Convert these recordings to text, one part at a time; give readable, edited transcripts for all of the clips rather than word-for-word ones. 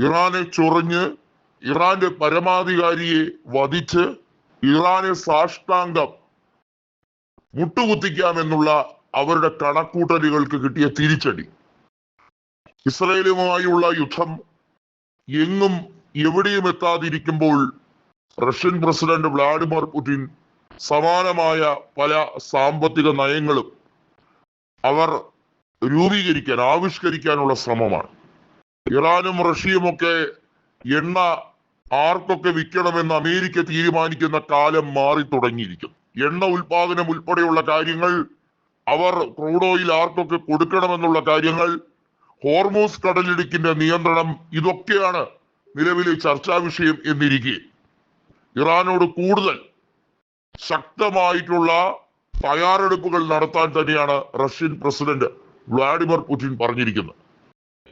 ഇറാനെ ചൊറിഞ്ഞ് ഇറാന്റെ പരമാധികാരിയെ വധിച്ച് ഇറാനെ സാഷ്ടാംഗം മുട്ടുകുത്തിക്കാമെന്നുള്ള അവരുടെ കണക്കൂട്ടലുകൾക്ക് കിട്ടിയ തിരിച്ചടി. ഇസ്രയേലുമായുള്ള യുദ്ധം എങ്ങും എവിടെയും എത്താതിരിക്കുമ്പോൾ റഷ്യൻ പ്രസിഡന്റ് വ്ളാഡിമിർ പുടിൻ സമാനമായ പല സാമ്പത്തിക നയങ്ങളും അവർ ആവിഷ്കരിക്കാനുള്ള ശ്രമമാണ്. ഇറാനും റഷ്യയുമൊക്കെ എണ്ണ ആർക്കൊക്കെ വിൽക്കണമെന്ന് അമേരിക്ക തീരുമാനിക്കുന്ന കാലം മാറി തുടങ്ങിയിരിക്കും. എണ്ണ ഉൽപാദനം ഉൾപ്പെടെയുള്ള കാര്യങ്ങൾ, അവർ ക്രൂഡ് ഓയിൽ ആർക്കൊക്കെ കൊടുക്കണമെന്നുള്ള കാര്യങ്ങൾ, ഹോർമൂസ് കടലിടുക്കിന്റെ നിയന്ത്രണം, ഇതൊക്കെയാണ് നിലവിലെ ചർച്ചാ വിഷയം എന്നിരിക്കെ ഇറാനോട് കൂടുതൽ ശക്തമായിട്ടുള്ള തയ്യാറെടുപ്പുകൾ നടത്താൻ തന്നെയാണ് റഷ്യൻ പ്രസിഡന്റ് വ്ളാഡിമിർ പുടിൻ പറഞ്ഞിരിക്കുന്നത്.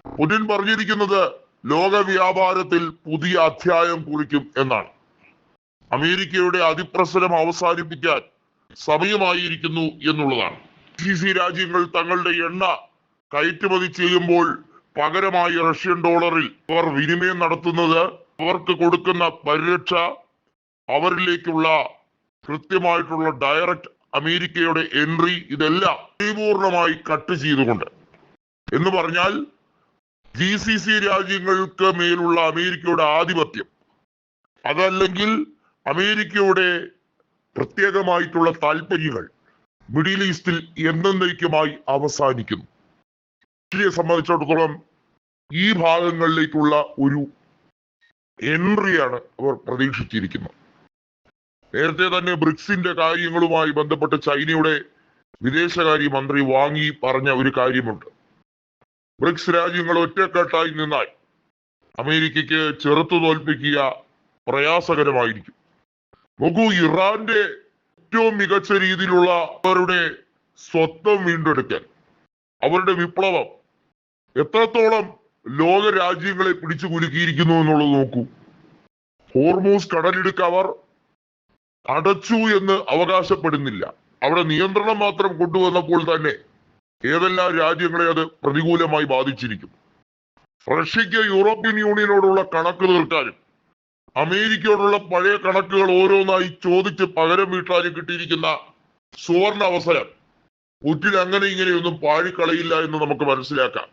പുടിൻ പറഞ്ഞിരിക്കുന്നത് ലോക വ്യാപാരത്തിൽ പുതിയ അധ്യായം കുറിക്കും എന്നാണ്. അമേരിക്കയുടെ അതിപ്രസരം അവസാനിപ്പിക്കാൻ സമയമായിരിക്കുന്നു എന്നുള്ളതാണ്. GCC രാജ്യങ്ങൾ തങ്ങളുടെ എണ്ണ കയറ്റുമതി ചെയ്യുമ്പോൾ പകരമായി റഷ്യൻ ഡോളറിൽ അവർ വിനിമയം നടത്തുന്നത്, അവർക്ക് കൊടുക്കുന്ന പരിരക്ഷ, അവരിലേക്കുള്ള കൃത്യമായിട്ടുള്ള ഡയറക്റ്റ് അമേരിക്കയുടെ എൻട്രി, ഇതെല്ലാം പരിപൂർണമായി കട്ട് ചെയ്തുകൊണ്ട്, എന്ന് പറഞ്ഞാൽ GCC രാജ്യങ്ങൾക്ക് മേലുള്ള അമേരിക്കയുടെ ആധിപത്യം, അതല്ലെങ്കിൽ അമേരിക്കയുടെ പ്രത്യേകമായിട്ടുള്ള താല്പര്യങ്ങൾ മിഡിൽ ഈസ്റ്റിൽ എന്നേക്കുമായി അവസാനിക്കുന്നു. ഇന്ത്യയെ സംബന്ധിച്ചിടത്തോളം ഈ ഭാഗങ്ങളിലേക്കുള്ള ഒരു എൻട്രിയാണ് അവർ പ്രതീക്ഷിച്ചിരിക്കുന്നത്. നേരത്തെ തന്നെ ബ്രിക്സിന്റെ കാര്യങ്ങളുമായി ബന്ധപ്പെട്ട് ചൈനയുടെ വിദേശകാര്യ മന്ത്രി വാങ്ങി പറഞ്ഞ ഒരു കാര്യമുണ്ട്. ബ്രിക്സ് രാജ്യങ്ങൾ ഒറ്റക്കെട്ടായി നിന്നാൽ അമേരിക്കയ്ക്ക് ചെറുത്തു തോൽപ്പിക്കുക പ്രയാസകരമായിരിക്കും. നോക്കൂ, ഇറാന്റെ ഏറ്റവും മികച്ച രീതിയിലുള്ള അവരുടെ സ്വത്വം വീണ്ടെടുക്കൽ, അവരുടെ വിപ്ലവം എത്രത്തോളം ലോക രാജ്യങ്ങളെ പിടിച്ചു കുലുക്കിയിരിക്കുന്നു എന്നുള്ളത് നോക്കൂ. ഹോർമൂസ് കടലിടുക്ക് അവർ അടച്ചു എന്ന് അവകാശപ്പെടുന്നില്ല. അവിടെ നിയന്ത്രണം മാത്രം കൊണ്ടുവന്നപ്പോൾ തന്നെ ഏതെല്ലാം രാജ്യങ്ങളെ അത് പ്രതികൂലമായി ബാധിച്ചിരിക്കും. റഷ്യക്ക് യൂറോപ്യൻ യൂണിയനോടുള്ള കണക്ക് തീർക്കാനും അമേരിക്കയോടുള്ള പഴയ കണക്കുകൾ ഓരോന്നായി ചോദിച്ച് പകരം വീട്ടാനും കിട്ടിയിരിക്കുന്ന സുവർണ അവസരം പുടിൻ അങ്ങനെ ഇങ്ങനെയൊന്നും പാഴിക്കളയില്ല എന്ന് നമുക്ക് മനസ്സിലാക്കാം.